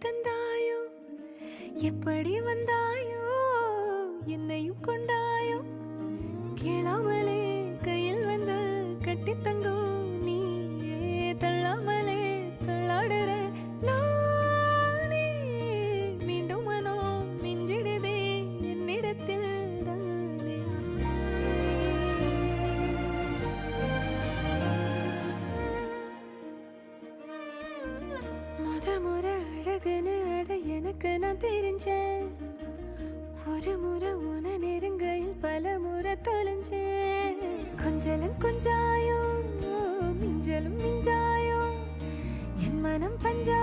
தந்தாயோ எப்படி வந்தாயோ என்னையும் கொண்டாயோ கேளாமலே கையில் வந்து கட்டி தங்கோ நீயே தள்ளாமலே தள்ளாடுற நானே மீண்டும் மனோ மிஞ்சிடுதே என்னிடத்தில் தானே முறை அழகுன்னு அட எனக்கு நான் தெரிஞ்சேன் ஒரு முறை உன நெருங்கையில் பல முறை தொலைஞ்சேன் கொஞ்சலும் கொஞ்சாயோ மிஞ்சலும் மிஞ்சாயோ என் மனம் பஞ்சா